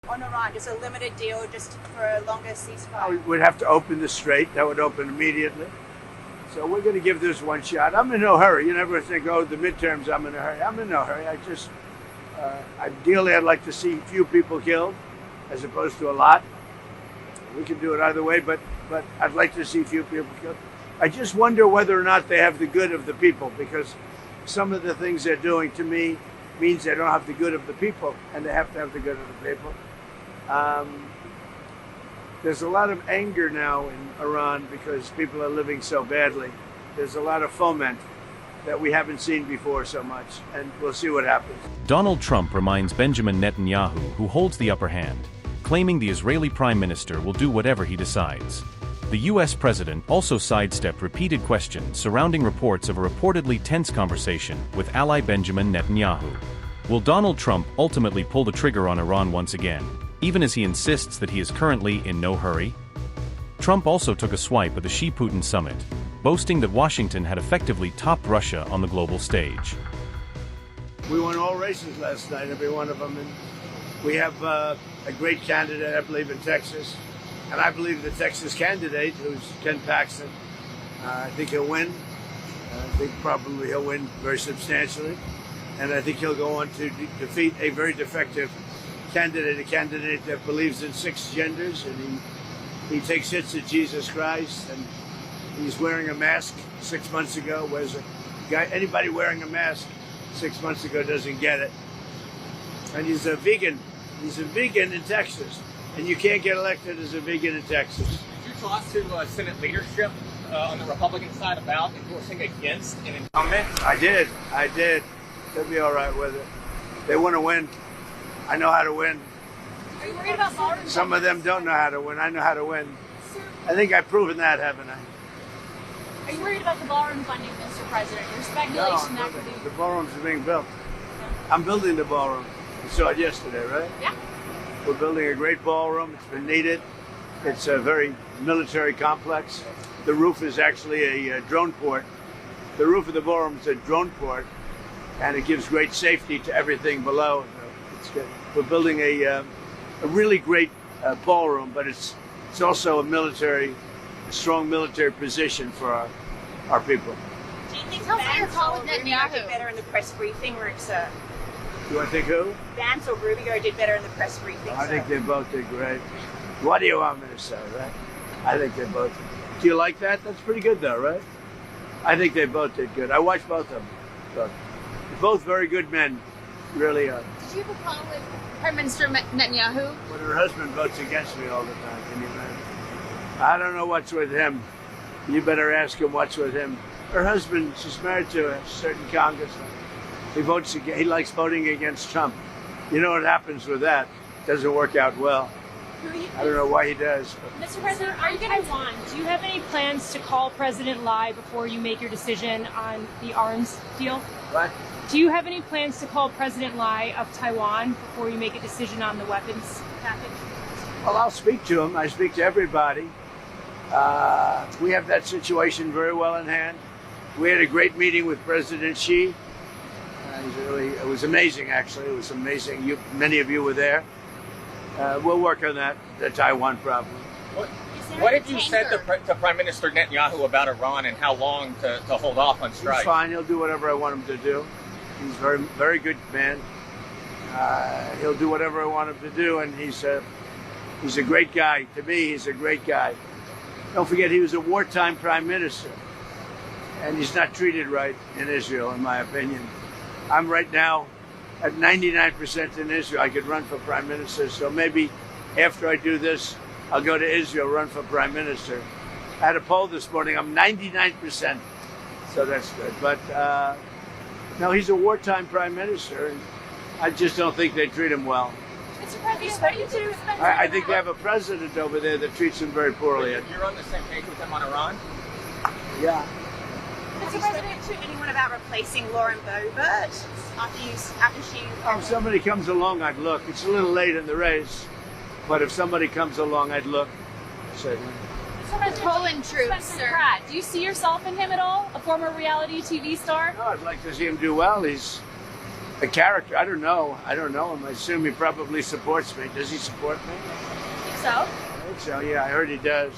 on Iran? Just a limited deal, just for a longer ceasefire? We'd have to open the strait. That would open immediately. So we're going to give this one shot. I'm in no hurry. You never think, oh, the midterms, I'm in a hurry. I'm in no hurry. Ideally, I'd like to see few people killed as opposed to a lot. We can do it either way, but I'd like to see few people killed. I just wonder whether or not they have the good of the people, because some of the things they're doing to me means they don't have the good of the people, and they have to have the good of the people. There's a lot of anger now in Iran because people are living so badly. There's a lot of foment that we haven't seen before so much, and we'll see what happens. Donald Trump reminds Benjamin Netanyahu, who holds the upper hand, claiming the Israeli prime minister will do whatever he decides. The U.S. president also sidestepped repeated questions surrounding reports of a reportedly tense conversation with ally Benjamin Netanyahu. Will Donald Trump ultimately pull the trigger on Iran once again, even as he insists that he is currently in no hurry? Trump also took a swipe at the Xi-Putin summit, boasting that Washington had effectively topped Russia on the global stage. We won all races last night, every one of them, and we have a great candidate, I believe, in Texas. And I believe the Texas candidate, who's Ken Paxton, I think he'll win. I think probably he'll win very substantially. And I think he'll go on to defeat a very defective candidate, a candidate that believes in 6 genders, and he takes hits at Jesus Christ, and he's wearing a mask 6 months ago, whereas anybody wearing a mask 6 months ago doesn't get it. And he's a vegan. He's a vegan in Texas. And you can't get elected as a vegan in Texas. Did you talk to Senate leadership on the Republican side about endorsing against an incumbent? I did. They'll be all right with it. They want to win. I know how to win. Are you worried about ballroom? Some of them don't know how to win. I know how to win. I think I've proven that, haven't I? Are you worried about the ballroom funding, Mr. President? There's speculation that could be... The ballrooms are being built. I'm building the ballroom. You saw it yesterday, right? Yeah. We're building a great ballroom. It's been needed. It's a very military complex. The roof is actually a drone port. The roof of the ballroom is a drone port, and it gives great safety to everything below. It's good. We're building a really great ballroom, but it's also a strong military position for our people. Do you think Vance or Rubio did better in the press briefing, sir? Do I think who? Vance or Rubio did better in the press briefing, I think they both did great. What do you want me to say, right? I think they both did. Do you like that? That's pretty good, though, right? I think they both did good. I watched both of them. Both very good men, really are. Did you have a problem with Prime Minister Netanyahu? When her husband votes against me all the time, can you imagine? I don't know what's with him. You better ask him what's with him. Her husband, she's married to a certain congressman. He likes voting against Trump. You know what happens with that? Doesn't work out well. I don't know why he does. Mr. President, are you going to Taiwan? Do you have any plans to call President Lai before you make your decision on the arms deal? What? Do you have any plans to call President Lai of Taiwan before you make a decision on the weapons package? Well, I'll speak to him. I speak to everybody. We have that situation very well in hand. We had a great meeting with President Xi. It was amazing, actually. It was amazing. Many of you were there. We'll work on that, the Taiwan problem. What have you said to Prime Minister Netanyahu about Iran and how long to hold off on strike? He's fine. He'll do whatever I want him to do. He's a very, very good man. He'll do whatever I want him to do, and he's a great guy. To me, he's a great guy. Don't forget, he was a wartime prime minister, and he's not treated right in Israel, in my opinion. I'm right now at 99% in Israel. I could run for prime minister, so maybe after I do this, I'll go to Israel, run for prime minister. I had a poll this morning. I'm 99%, so that's good. But no, he's a wartime prime minister, and I just don't think they treat him well. Mr. President, I think they have a president over there that treats him very poorly. You're on the same page with him on Iran? Yeah. Have you spoken to anyone about replacing Lauren Boebert after she... If somebody comes along, I'd look. It's a little late in the race, but if somebody comes along, I'd look. Poland troops, sir. Do you see yourself in him at all? A former reality TV star? No, I'd like to see him do well. A character? I don't know. I don't know him. I assume he probably supports me. Does he support me? So? I think so, yeah. I heard he does.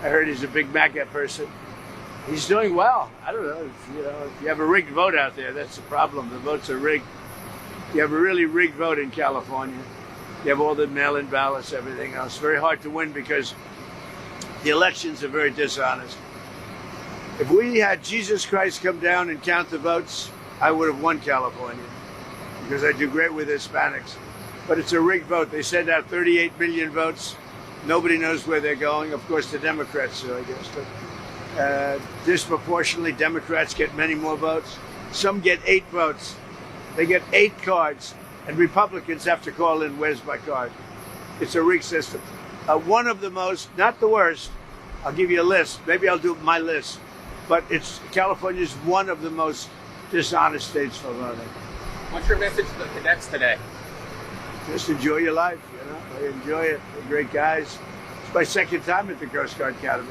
I heard he's a big MAGA person. He's doing well. I don't know. If you have a rigged vote out there, that's the problem. The votes are rigged. You have a really rigged vote in California. You have all the mail-in ballots, everything else. Very hard to win because the elections are very dishonest. If we had Jesus Christ come down and count the votes, I would have won California because I do great with Hispanics. But it's a rigged vote. They send out 38 million votes. Nobody knows where they're going. Of course, the Democrats do, I guess. But disproportionately, Democrats get many more votes. Some get 8 votes. They get 8 cards. And Republicans have to call in, where's my card? It's a rigged system. One of the most, not the worst, I'll give you a list. Maybe I'll do my list. But California's one of the most dishonest states for voting. What's your message to the cadets today? Just enjoy your life, I enjoy it. They're great guys. It's my second time at the Coast Guard Academy.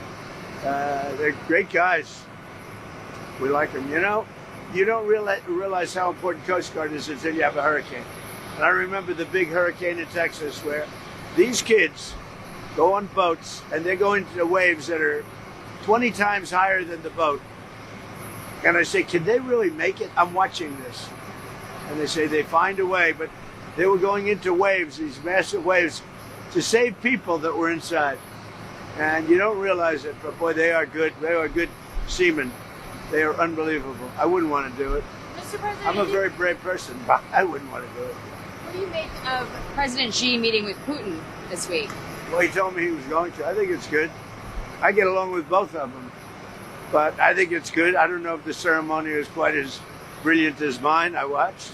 They're great guys. We like them. You don't realize how important Coast Guard is until you have a hurricane. And I remember the big hurricane in Texas where these kids go on boats and they're going to waves that are 20 times higher than the boat. And I say, can they really make it? I'm watching this. And they say they find a way, but they were going into waves, these massive waves, to save people that were inside. And you don't realize it, but boy, they are good. They are good seamen. They are unbelievable. I wouldn't want to do it. Mr. President, I'm a very brave person, but I wouldn't want to do it. what do you make of President Xi meeting with Putin this week? Well, he told me he was going to. I think it's good. I get along with both of them, but I think it's good. I don't know if the ceremony is quite as brilliant as mine. I watched.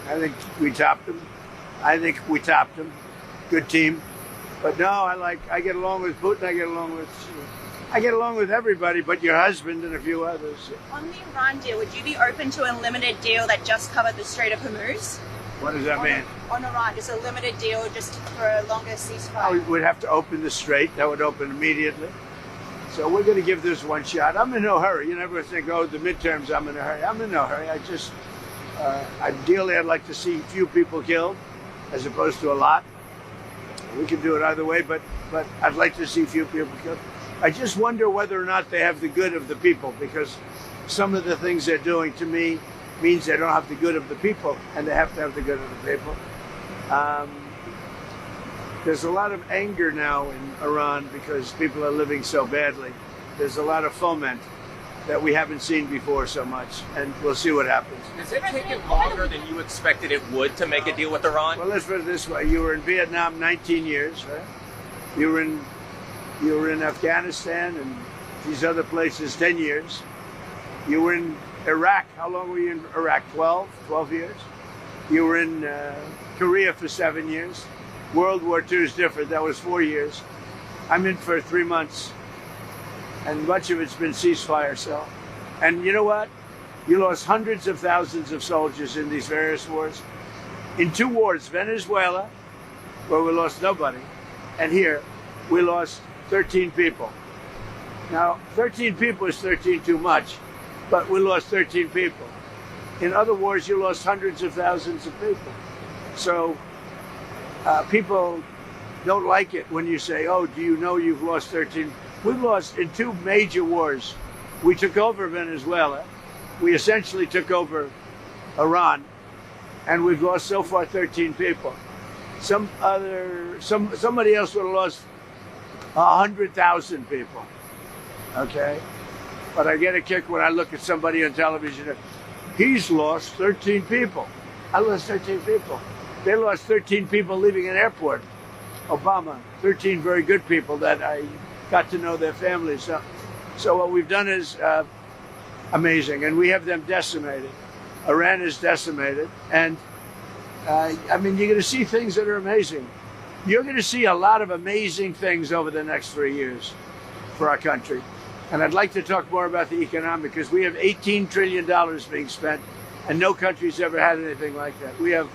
I think we topped them. Good team. But no, I get along with Putin. I get along with everybody, but your husband and a few others. On the Iran deal, would you be open to a limited deal that just covered the Strait of Hormuz? What does that mean? On Iran, just a limited deal just for a longer ceasefire? We'd have to open the strait. That would open immediately. So we're going to give this one shot. I'm in no hurry. You never think, oh, the midterms, I'm in a hurry. I'm in no hurry. Ideally, I'd like to see few people killed as opposed to a lot. We can do it either way, but I'd like to see few people killed. I just wonder whether or not they have the good of the people, because some of the things they're doing to me means they don't have the good of the people, and they have to have the good of the people. There's a lot of anger now in Iran because people are living so badly. There's a lot of foment that we haven't seen before so much, and we'll see what happens. Has it taken longer than you expected it would to make a deal with Iran? Well, let's put it this way. You were in Vietnam 19 years, right? You were in Afghanistan and these other places 10 years. You were in Iraq. How long were you in Iraq? 12 years. You were in Korea for 7 years. World War II is different. That was 4 years. I'm in for 3 months. And much of it's been ceasefire. And you know what? You lost hundreds of thousands of soldiers in these various wars. In 2 wars, Venezuela, where we lost nobody, and here, we lost 13 people. Now, 13 people is 13 too much, but we lost 13 people. In other wars, you lost hundreds of thousands of people. So people don't like it when you say, oh, do you know you've lost 13? We've lost in 2 major wars. We took over Venezuela. We essentially took over Iran, and we've lost so far 13 people. Somebody else would have lost 100,000 people. Okay? But I get a kick when I look at somebody on television. He's lost 13 people. I lost 13 people. They lost 13 people leaving an airport. Obama, 13 very good people that I got to know their families. So what we've done is amazing, and we have them decimated. Iran is decimated, and I mean, you're going to see things that are amazing. You're going to see a lot of amazing things over the next 3 years for our country. And I'd like to talk more about the economic, because we have $18 trillion being spent, and no country's ever had anything like that. We have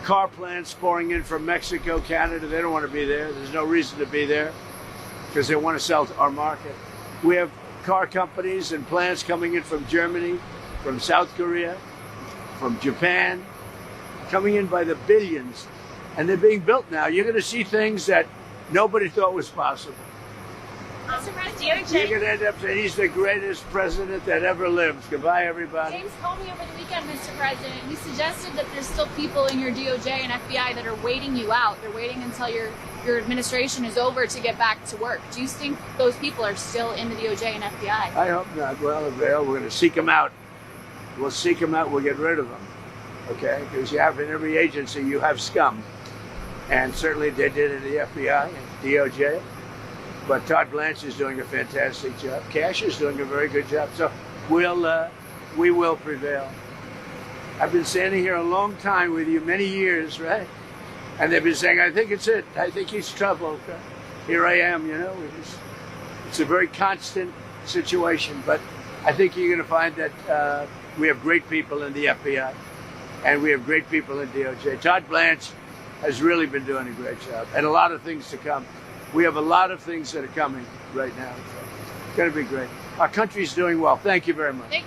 car plants pouring in from Mexico, Canada. They don't want to be there. There's no reason to be there because they want to sell to our market. We have car companies and plants coming in from Germany, from South Korea, from Japan, coming in by the billions, and they're being built now. You're going to see things that nobody thought was possible. Mr. President, You're going to end up saying he's the greatest president that ever lived. Goodbye, everybody. James called me over the weekend, Mr. President. He suggested that there's still people in your DOJ and FBI that are waiting you out. They're waiting until your administration is over to get back to work. Do you think those people are still in the DOJ and FBI? I hope not. Well, we're going to seek them out. We'll seek them out. We'll get rid of them. Okay? Because you have in every agency, you have scum. And certainly they did in the FBI and DOJ. But Todd Blanche is doing a fantastic job. Cash is doing a very good job. So we will prevail. I've been standing here a long time with you, many years, right? And they've been saying, I think it's it. I think he's trouble. Here I am, you know. It's a very constant situation. But I think you're going to find that we have great people in the FBI. And we have great people in DOJ. Todd Blanche has really been doing a great job. And a lot of things to come. We have a lot of things that are coming right now. So it's going to be great. Our country's doing well. Thank you very much.